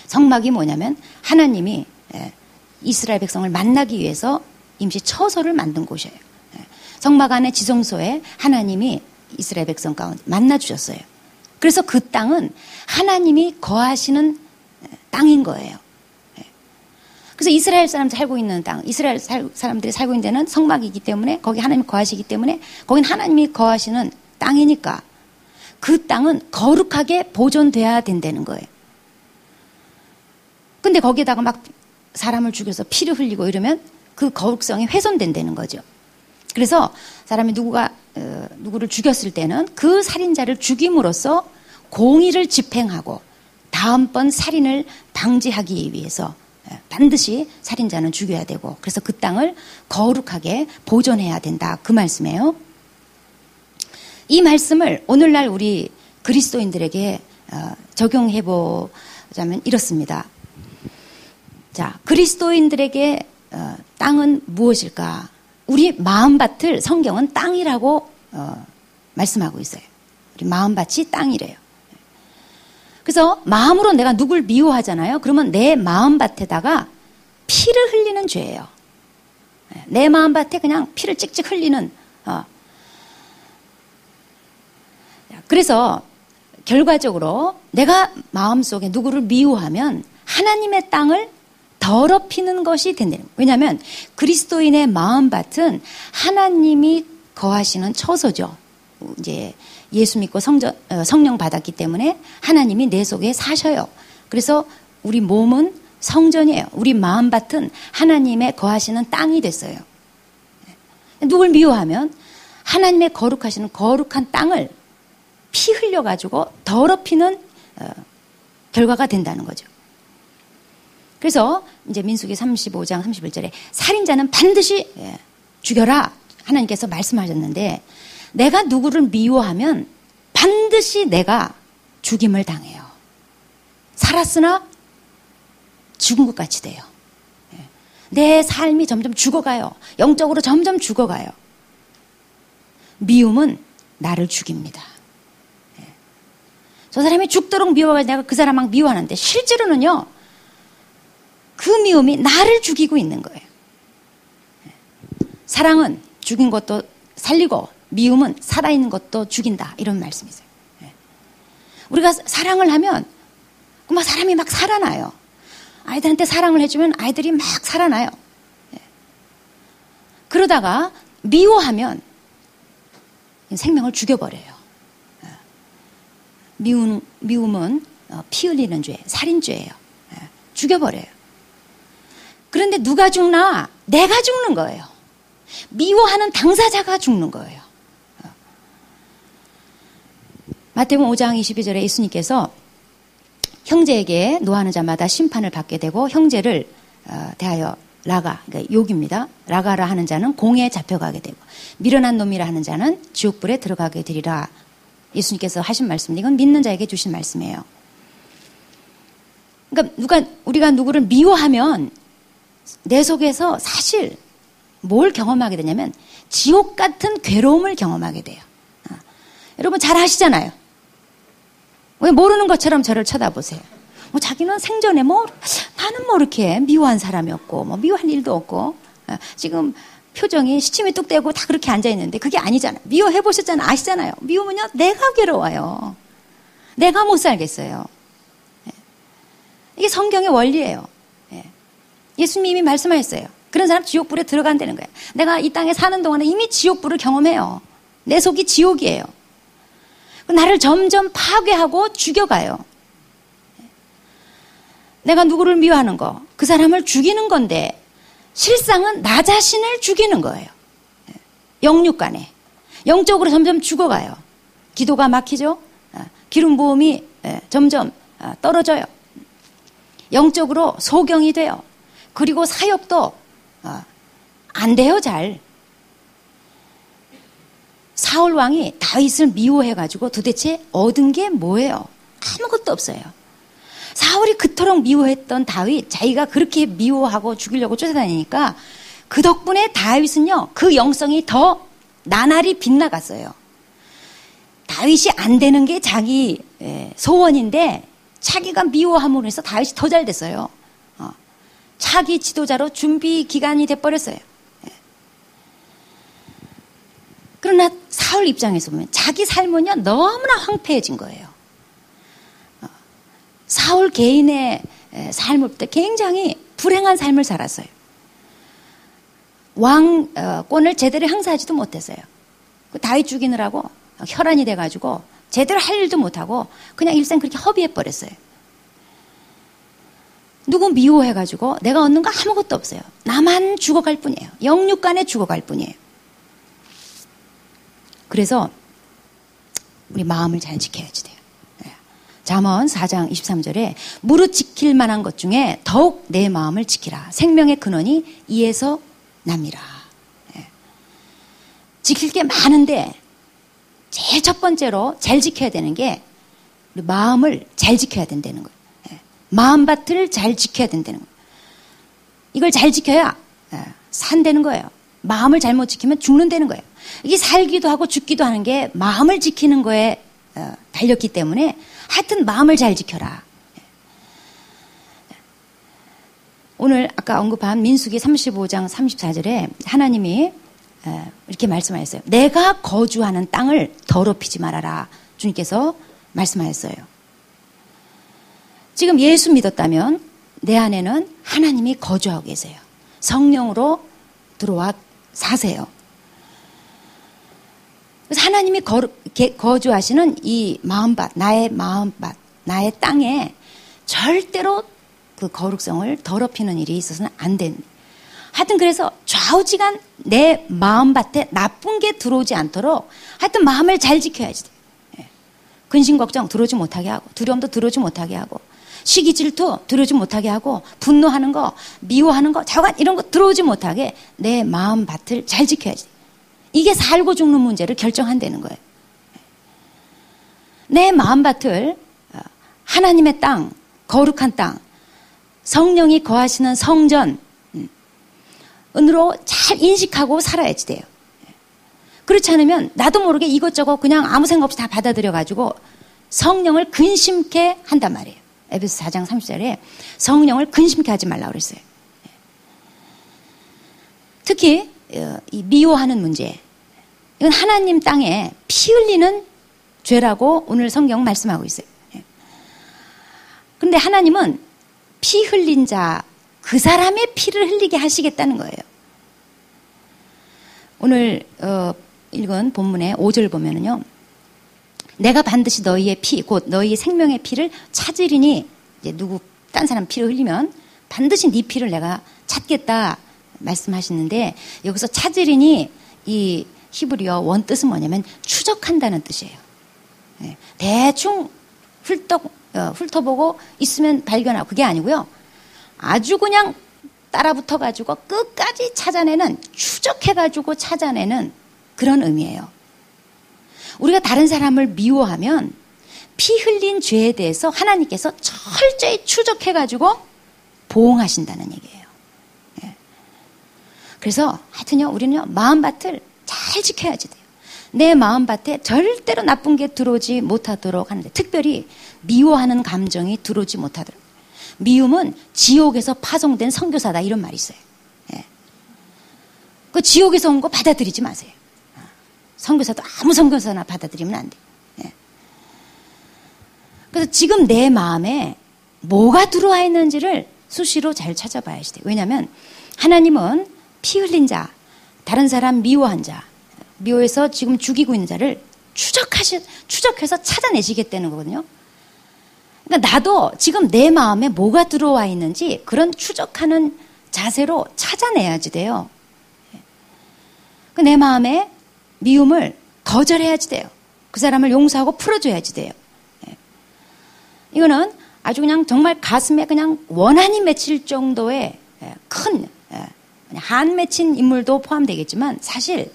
성막이 뭐냐면 하나님이 이스라엘 백성을 만나기 위해서 임시 처소를 만든 곳이에요. 성막 안에 지성소에 하나님이 이스라엘 백성 가운데 만나 주셨어요. 그래서 그 땅은 하나님이 거하시는 땅인 거예요. 그래서 이스라엘 사람들이 살고 있는 땅, 이스라엘 사람들이 살고 있는 데는 성막이기 때문에 거기 하나님이 거하시기 때문에 거긴 하나님이 거하시는 땅이니까 그 땅은 거룩하게 보존돼야 된다는 거예요. 근데 거기에다가 막 사람을 죽여서 피를 흘리고 이러면 그 거룩성이 훼손된다는 거죠. 그래서 사람이 누구를 죽였을 때는 그 살인자를 죽임으로써 공의를 집행하고 다음번 살인을 방지하기 위해서 반드시 살인자는 죽여야 되고 그래서 그 땅을 거룩하게 보존해야 된다. 그 말씀이에요. 이 말씀을 오늘날 우리 그리스도인들에게 적용해 보자면 이렇습니다. 자, 그리스도인들에게 땅은 무엇일까? 우리 마음밭을 성경은 땅이라고 말씀하고 있어요. 우리 마음밭이 땅이래요. 그래서 마음으로 내가 누굴 미워하잖아요. 그러면 내 마음밭에다가 피를 흘리는 죄예요. 내 마음밭에 그냥 피를 찍찍 흘리는. 그래서 결과적으로 내가 마음속에 누구를 미워하면 하나님의 땅을 더럽히는 것이 된다는 거예요. 왜냐하면 그리스도인의 마음밭은 하나님이 거하시는 처소죠. 이제 예수 믿고 성령 받았기 때문에 하나님이 내 속에 사셔요. 그래서 우리 몸은 성전이에요. 우리 마음밭은 하나님의 거하시는 땅이 됐어요. 누굴 미워하면 하나님의 거룩하시는 거룩한 땅을 피 흘려가지고 더럽히는 결과가 된다는 거죠. 그래서 이제 민수기 35장 31절에 살인자는 반드시 죽여라 하나님께서 말씀하셨는데 내가 누구를 미워하면 반드시 내가 죽임을 당해요. 살았으나 죽은 것 같이 돼요. 내 삶이 점점 죽어가요. 영적으로 점점 죽어가요. 미움은 나를 죽입니다. 저 사람이 죽도록 미워가지고 내가 그 사람 막 미워하는데 실제로는요. 그 미움이 나를 죽이고 있는 거예요. 사랑은 죽인 것도 살리고 미움은 살아있는 것도 죽인다. 이런 말씀이세요. 우리가 사랑을 하면 막 사람이 막 살아나요. 아이들한테 사랑을 해주면 아이들이 막 살아나요. 그러다가 미워하면 생명을 죽여버려요. 미움은 피 흘리는 죄, 살인죄예요. 죽여버려요. 그런데 누가 죽나? 내가 죽는 거예요. 미워하는 당사자가 죽는 거예요. 마태복음 5장 22절에 예수님께서 형제에게 노하는 자마다 심판을 받게 되고 형제를 대하여 라가, 그러니까 욕입니다. 라가라 하는 자는 공에 잡혀가게 되고 미련한 놈이라 하는 자는 지옥불에 들어가게 되리라. 예수님께서 하신 말씀인데 이건 믿는 자에게 주신 말씀이에요. 그러니까 우리가 누구를 미워하면 내 속에서 사실 뭘 경험하게 되냐면 지옥 같은 괴로움을 경험하게 돼요. 여러분 잘 아시잖아요. 왜 모르는 것처럼 저를 쳐다보세요. 자기는 생전에 나는 이렇게 미워한 사람이었고 미워한 일도 없고 지금 표정이 시침이 뚝 떼고 다 그렇게 앉아있는데 그게 아니잖아요. 미워해보셨잖아요. 아시잖아요. 미우면요 내가 괴로워요. 내가 못 살겠어요. 이게 성경의 원리예요. 예수님이 말씀하셨어요. 그런 사람 지옥불에 들어간다는 거예요. 내가 이 땅에 사는 동안에 이미 지옥불을 경험해요. 내 속이 지옥이에요. 나를 점점 파괴하고 죽여가요. 내가 누구를 미워하는 거, 그 사람을 죽이는 건데 실상은 나 자신을 죽이는 거예요. 영육간에. 영적으로 점점 죽어가요. 기도가 막히죠. 기름 부음이 점점 떨어져요. 영적으로 소경이 돼요. 그리고 사역도 안 돼요, 잘. 사울 왕이 다윗을 미워해가지고 도대체 얻은 게 뭐예요? 아무것도 없어요. 사울이 그토록 미워했던 다윗, 자기가 그렇게 미워하고 죽이려고 쫓아다니니까 그 덕분에 다윗은요, 그 영성이 더 나날이 빗나갔어요. 다윗이 안 되는 게 자기 소원인데 자기가 미워함으로 해서 다윗이 더 잘 됐어요. 차기 지도자로 준비 기간이 돼버렸어요. 그러나 사울 입장에서 보면 자기 삶은요 너무나 황폐해진 거예요. 사울 개인의 삶을 볼 때 굉장히 불행한 삶을 살았어요. 왕권을 제대로 행사하지도 못했어요. 다윗 죽이느라고 혈안이 돼가지고 제대로 할 일도 못하고 그냥 일생 그렇게 허비해버렸어요. 누구 미워해가지고 내가 얻는 거 아무것도 없어요. 나만 죽어갈 뿐이에요. 영육간에 죽어갈 뿐이에요. 그래서 우리 마음을 잘 지켜야지 돼요. 잠언 4장 23절에 무릇 지킬 만한 것 중에 더욱 내 마음을 지키라. 생명의 근원이 이에서 납니다. 지킬 게 많은데 제일 첫 번째로 잘 지켜야 되는 게 우리 마음을 잘 지켜야 된다는 거예요. 마음밭을 잘 지켜야 된다는 거예요. 이걸 잘 지켜야 산다는 거예요. 마음을 잘못 지키면 죽는다는 거예요. 이게 살기도 하고 죽기도 하는 게 마음을 지키는 거에 달렸기 때문에 하여튼 마음을 잘 지켜라. 오늘 아까 언급한 민수기 35장 34절에 하나님이 이렇게 말씀하셨어요. 내가 거주하는 땅을 더럽히지 말아라. 주님께서 말씀하셨어요. 지금 예수 믿었다면 내 안에는 하나님이 거주하고 계세요. 성령으로 들어와 사세요. 그래서 하나님이 거주하시는 이 마음밭, 나의 마음밭, 나의 땅에 절대로 그 거룩성을 더럽히는 일이 있어서는 안 된다. 하여튼 그래서 좌우지간 내 마음밭에 나쁜 게 들어오지 않도록 하여튼 마음을 잘 지켜야지 돼. 근심 걱정 들어오지 못하게 하고, 두려움도 들어오지 못하게 하고, 시기 질투 들어오지 못하게 하고, 분노하는 거, 미워하는 거, 자관 이런 거 들어오지 못하게 내 마음밭을 잘 지켜야지 돼. 이게 살고 죽는 문제를 결정한다는 거예요. 내 마음밭을 하나님의 땅, 거룩한 땅, 성령이 거하시는 성전, 은으로 잘 인식하고 살아야지 돼요. 그렇지 않으면 나도 모르게 이것저것 그냥 아무 생각 없이 다 받아들여가지고 성령을 근심케 한단 말이에요. 에베소 4장 30절에 성령을 근심케 하지 말라고 그랬어요. 특히 이 미워하는 문제, 이건 하나님 땅에 피 흘리는 죄라고 오늘 성경 말씀하고 있어요. 그런데 하나님은 피 흘린 자, 그 사람의 피를 흘리게 하시겠다는 거예요. 오늘 읽은 본문의 5절 보면은요, 내가 반드시 너희의 피, 곧 너희의 생명의 피를 찾으리니, 이제 누구 딴 사람 피를 흘리면 반드시 네 피를 내가 찾겠다 말씀하시는데, 여기서 찾으리니 이 히브리어 원 뜻은 뭐냐면 추적한다는 뜻이에요. 대충 훑어보고 있으면 발견하고, 그게 아니고요, 아주 그냥 따라붙어가지고 끝까지 찾아내는, 추적해가지고 찾아내는 그런 의미예요. 우리가 다른 사람을 미워하면 피 흘린 죄에 대해서 하나님께서 철저히 추적해가지고 보응하신다는 얘기예요. 그래서 하여튼요, 우리는요, 마음밭을 잘 지켜야지 돼요. 내 마음밭에 절대로 나쁜 게 들어오지 못하도록 하는데, 특별히 미워하는 감정이 들어오지 못하도록. 미움은 지옥에서 파송된 선교사다, 이런 말이 있어요. 그 지옥에서 온 거 받아들이지 마세요. 선교사도 아무 선교사나 받아들이면 안 돼요. 그래서 지금 내 마음에 뭐가 들어와 있는지를 수시로 잘 찾아봐야지 돼요. 왜냐하면 하나님은 피 흘린 자, 다른 사람 미워한 자, 미워해서 지금 죽이고 있는 자를 추적해서 찾아내시겠다는 거거든요. 그러니까 나도 지금 내 마음에 뭐가 들어와 있는지 그런 추적하는 자세로 찾아내야지 돼요. 내 마음에 미움을 거절해야지 돼요. 그 사람을 용서하고 풀어줘야지 돼요. 이거는 아주 그냥 정말 가슴에 그냥 원한이 맺힐 정도의 큰 한 맺힌 인물도 포함되겠지만, 사실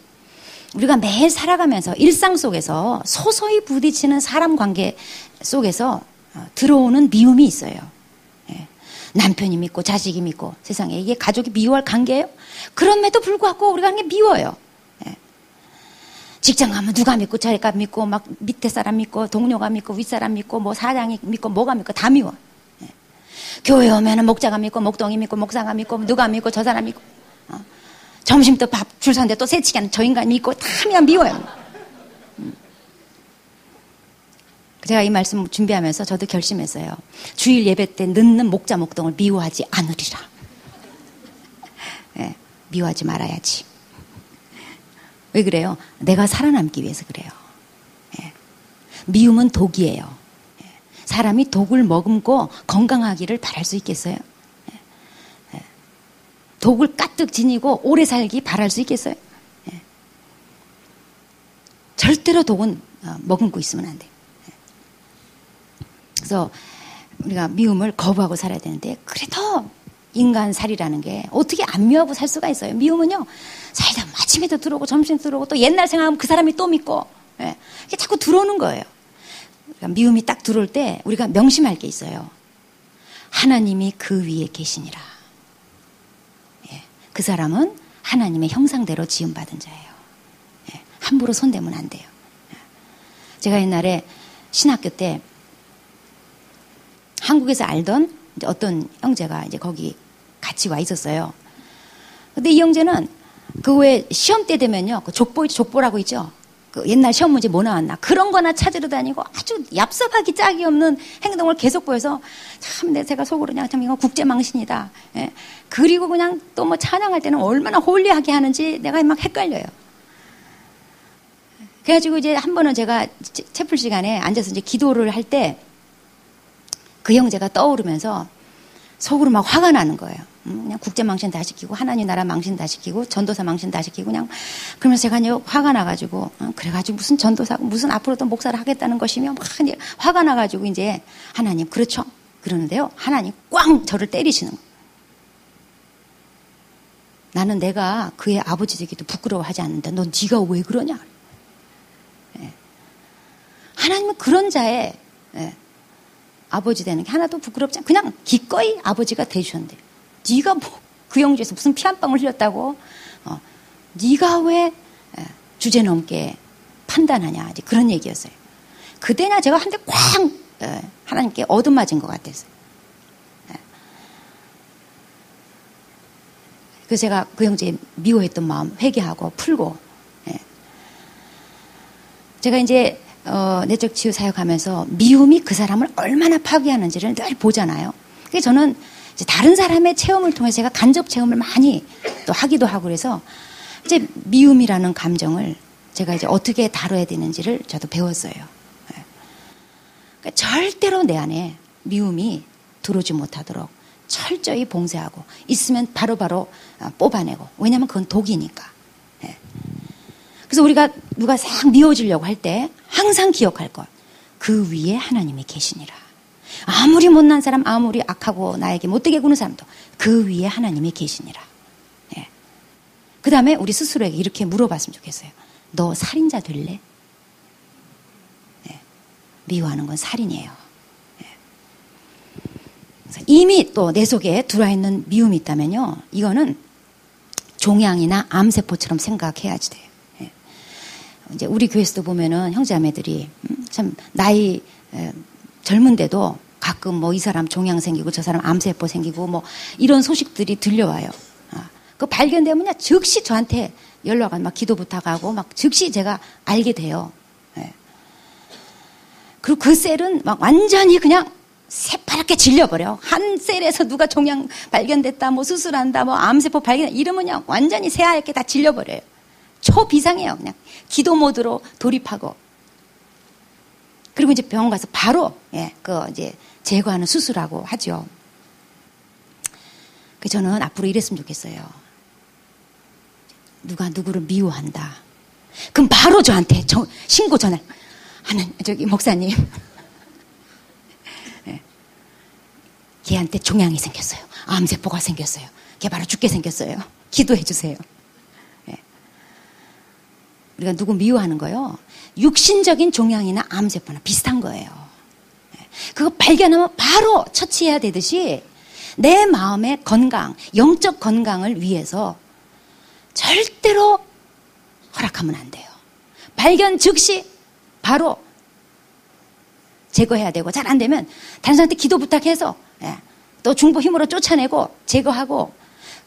우리가 매일 살아가면서 일상 속에서 소소히 부딪히는 사람 관계 속에서 들어오는 미움이 있어요. 남편이 믿고 자식이 믿고, 세상에 이게 가족이 미워할 관계예요? 그럼에도 불구하고 우리가 하는 게 미워요. 직장 가면 누가 믿고 자기가 믿고 막 밑에 사람 믿고 동료가 믿고 윗사람 믿고 뭐 사장이 믿고 뭐가 믿고 다 미워. 교회 오면은 목자가 믿고 목동이 믿고 목사가 믿고 누가 믿고 저 사람 믿고, 점심 또 밥 줄 서는데 또 새치기 하는 저 인간 믿고 다 그냥 미워요. 제가 이 말씀 준비하면서 저도 결심했어요. 주일 예배 때 늦는 목자 목동을 미워하지 않으리라. 미워하지 말아야지. 왜 그래요? 내가 살아남기 위해서 그래요. 미움은 독이에요. 사람이 독을 머금고 건강하기를 바랄 수 있겠어요? 독을 가득 지니고 오래 살기 바랄 수 있겠어요? 절대로 독은 머금고 있으면 안 돼요. 그래서 우리가 미움을 거부하고 살아야 되는데, 그래도 인간살이라는 게 어떻게 안 미워하고 살 수가 있어요? 미움은요, 살다 아침에도 들어오고 점심에도 들어오고 또 옛날 생각하면 그 사람이 또 믿고, 이게 자꾸 들어오는 거예요. 그러니까 미움이 딱 들어올 때 우리가 명심할 게 있어요. 하나님이 그 위에 계시니라. 그 사람은 하나님의 형상대로 지음받은 자예요. 함부로 손대면 안 돼요. 제가 옛날에 신학교 때 한국에서 알던 어떤 형제가 이제 거기 같이 와 있었어요. 근데 이 형제는 그 왜 시험 때 되면요, 그 족보라고 있죠. 그 옛날 시험 문제 뭐 나왔나 그런 거나 찾으러 다니고 아주 얍삽하기 짝이 없는 행동을 계속 보여서 참 제가 속으로 그냥 참 이거 국제망신이다. 예. 그리고 그냥 또 뭐 찬양할 때는 얼마나 홀리하게 하는지 내가 막 헷갈려요. 그래가지고 이제 한 번은 제가 채플 시간에 앉아서 이제 기도를 할 때 그 형제가 떠오르면서 속으로 막 화가 나는 거예요. 그냥 국제망신 다 시키고 하나님 나라 망신 다 시키고 전도사 망신 다 시키고 그냥 그러면서 제가 이제 화가 나가지고 그래가지고 무슨 전도사고 무슨 앞으로 또 목사를 하겠다는 것이며 막 이제 화가 나가지고 이제 하나님 그렇죠 그러는데요. 하나님 꽝 저를 때리시는 거예요. 나는 내가 그의 아버지 되기도 부끄러워하지 않는다. 넌 네가 왜 그러냐? 예. 하나님은 그런 자의 예. 아버지 되는 게 하나도 부끄럽지 않아. 그냥 기꺼이 아버지가 되주셨는데 네가 뭐 그 형제에서 무슨 피 한 방울 흘렸다고 네가 왜 주제넘게 판단하냐 이제 그런 얘기였어요. 그때나 제가 한 대 꽝 하나님께 얻어맞은 것 같았어요. 그래서 제가 그 형제 미워했던 마음 회개하고 풀고 제가 이제 내적 치유 사역하면서 미움이 그 사람을 얼마나 파괴하는지를 늘 보잖아요. 그래서 저는 이제 다른 사람의 체험을 통해서 제가 간접 체험을 많이 또 하기도 하고 그래서 이제 미움이라는 감정을 제가 이제 어떻게 다뤄야 되는지를 저도 배웠어요. 그러니까 절대로 내 안에 미움이 들어오지 못하도록 철저히 봉쇄하고 있으면 바로바로 뽑아내고 왜냐하면 그건 독이니까. 그래서 우리가 누가 싹 미워지려고 할 때 항상 기억할 것. 그 위에 하나님이 계시니라. 아무리 못난 사람, 아무리 악하고 나에게 못되게 구는 사람도 그 위에 하나님이 계시니라. 예. 그 다음에 우리 스스로에게 이렇게 물어봤으면 좋겠어요. 너 살인자 될래? 예. 미워하는 건 살인이에요. 예. 이미 또 내 속에 들어와 있는 미움이 있다면요. 이거는 종양이나 암세포처럼 생각해야지 돼요. 이제 우리 교회에서도 보면은 형제자매들이 참 나이 젊은데도 가끔 뭐 이 사람 종양 생기고 저 사람 암세포 생기고 뭐 이런 소식들이 들려와요. 그 발견되면요 즉시 저한테 연락 막 기도 부탁하고 막 즉시 제가 알게 돼요. 그리고 그 셀은 막 완전히 그냥 새파랗게 질려버려. 한 셀에서 누가 종양 발견됐다, 뭐 수술한다, 뭐 암세포 발견 이러면요 완전히 새하얗게 다 질려버려요. 초비상해요. 그냥 기도 모드로 돌입하고. 그리고 이제 병원 가서 바로, 그 이제 제거하는 수술하고 하죠. 그 저는 앞으로 이랬으면 좋겠어요. 누가 누구를 미워한다. 그럼 바로 저한테 신고 전화. 하는, 저기, 목사님. 걔한테 종양이 생겼어요. 암세포가 생겼어요. 걔 바로 죽게 생겼어요. 기도해 주세요. 우리가 누구 미워하는 거요. 육신적인 종양이나 암세포나 비슷한 거예요. 그거 발견하면 바로 처치해야 되듯이 내 마음의 건강, 영적 건강을 위해서 절대로 허락하면 안 돼요. 발견 즉시 바로 제거해야 되고 잘 안 되면 다른 사람한테 기도 부탁해서 또 중보 힘으로 쫓아내고 제거하고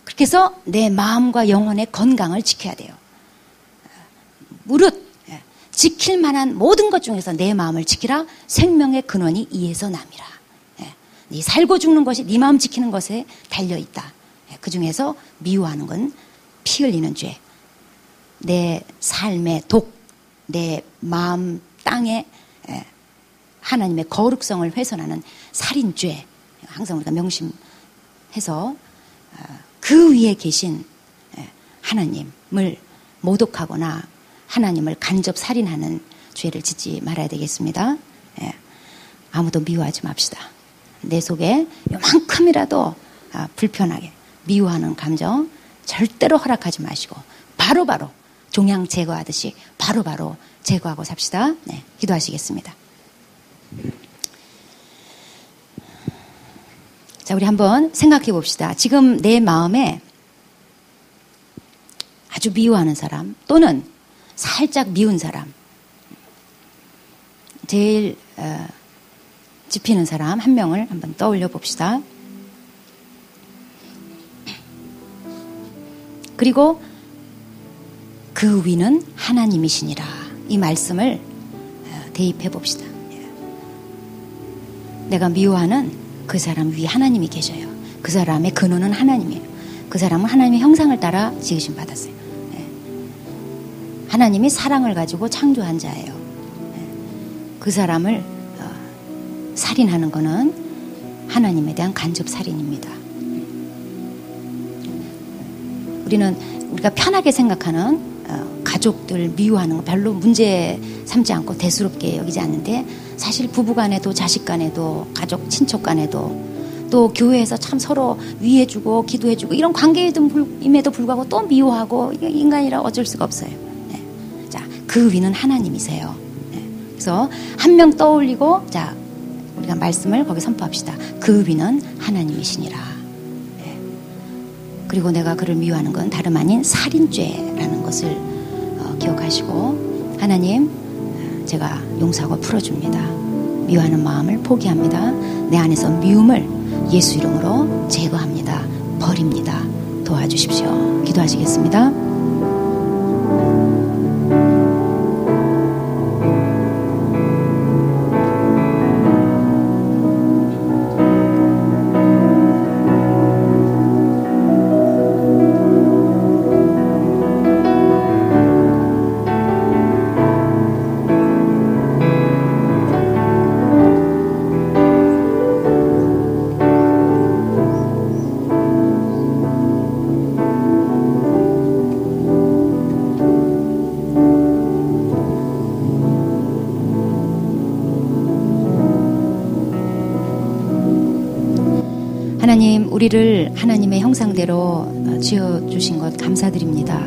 그렇게 해서 내 마음과 영혼의 건강을 지켜야 돼요. 무릇 지킬 만한 모든 것 중에서 내 마음을 지키라. 생명의 근원이 이에서 남이라. 네 살고 죽는 것이 네 마음 지키는 것에 달려있다. 그 중에서 미워하는 건 피 흘리는 죄. 내 삶의 독, 내 마음 땅에 하나님의 거룩성을 훼손하는 살인죄. 항상 우리가 명심해서 그 위에 계신 하나님을 모독하거나 하나님을 간접 살인하는 죄를 짓지 말아야 되겠습니다. 아무도 미워하지 맙시다. 내 속에 요만큼이라도 불편하게 미워하는 감정 절대로 허락하지 마시고 바로바로 종양 제거하듯이 바로바로 제거하고 삽시다. 네, 기도하시겠습니다. 자, 우리 한번 생각해 봅시다. 지금 내 마음에 아주 미워하는 사람 또는 살짝 미운 사람, 제일 짚히는 사람 한 명을 한번 떠올려 봅시다. 그리고 그 위는 하나님이시니라. 이 말씀을 대입해 봅시다. 내가 미워하는 그 사람 위에 하나님이 계셔요. 그 사람의 근원은 하나님이에요. 그 사람은 하나님의 형상을 따라 지으심 받았어요. 하나님이 사랑을 가지고 창조한 자예요. 그 사람을 살인하는 것은 하나님에 대한 간접 살인입니다. 우리가 편하게 생각하는 가족들 미워하는 거 별로 문제 삼지 않고 대수롭게 여기지 않는데 사실 부부간에도 자식간에도 가족 친척간에도 또 교회에서 참 서로 위해주고 기도해주고 이런 관계임에도 불구하고 또 미워하고 인간이라 어쩔 수가 없어요. 자, 그 위는 하나님이세요. 그래서 한 명 떠올리고 자 우리가 말씀을 거기 선포합시다. 그 위는 하나님이시니라. 그리고 내가 그를 미워하는 건 다름 아닌 살인죄라는 것을 기억하시고 하나님 제가 용서하고 풀어줍니다. 미워하는 마음을 포기합니다. 내 안에서 미움을 예수 이름으로 제거합니다. 버립니다. 도와주십시오. 기도하시겠습니다. 하나님, 우리를 하나님의 형상대로 지어주신 것 감사드립니다.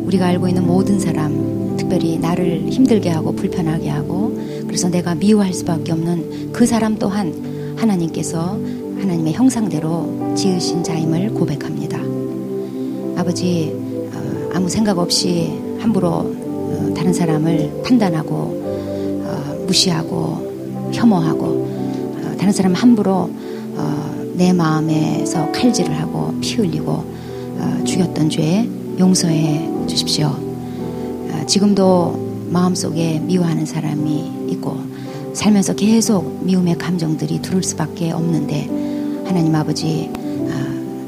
우리가 알고 있는 모든 사람, 특별히 나를 힘들게 하고 불편하게 하고 그래서 내가 미워할 수밖에 없는 그 사람 또한 하나님께서 하나님의 형상대로 지으신 자임을 고백합니다. 아버지, 아무 생각 없이 함부로 다른 사람을 판단하고 무시하고 혐오하고 다른 사람 함부로 내 마음에서 칼질을 하고 피 흘리고 죽였던 죄 용서해 주십시오. 지금도 마음속에 미워하는 사람이 있고 살면서 계속 미움의 감정들이 들을 수밖에 없는데 하나님 아버지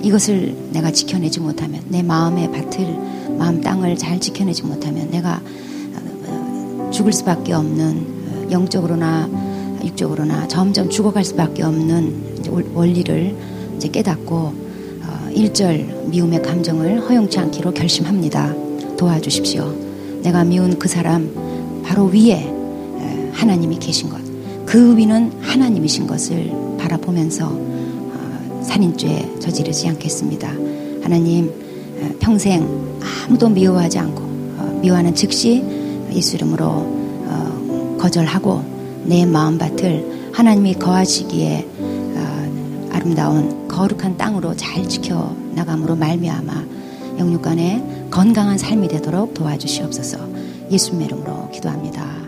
이것을 내가 지켜내지 못하면 내 마음의 밭을 마음 땅을 잘 지켜내지 못하면 내가 죽을 수밖에 없는 영적으로나 육적으로나 점점 죽어갈 수밖에 없는 원리를 이제 깨닫고 일절 미움의 감정을 허용치 않기로 결심합니다. 도와주십시오. 내가 미운 그 사람 바로 위에 하나님이 계신 것, 그 위는 하나님이신 것을 바라보면서 살인죄 저지르지 않겠습니다. 하나님 평생 아무도 미워하지 않고 미워하는 즉시 예수 이름으로 거절하고 내 마음밭을 하나님이 거하시기에 아름다운 거룩한 땅으로 잘 지켜나감으로 말미암아 영육간에 건강한 삶이 되도록 도와주시옵소서. 예수님의 이름으로 기도합니다.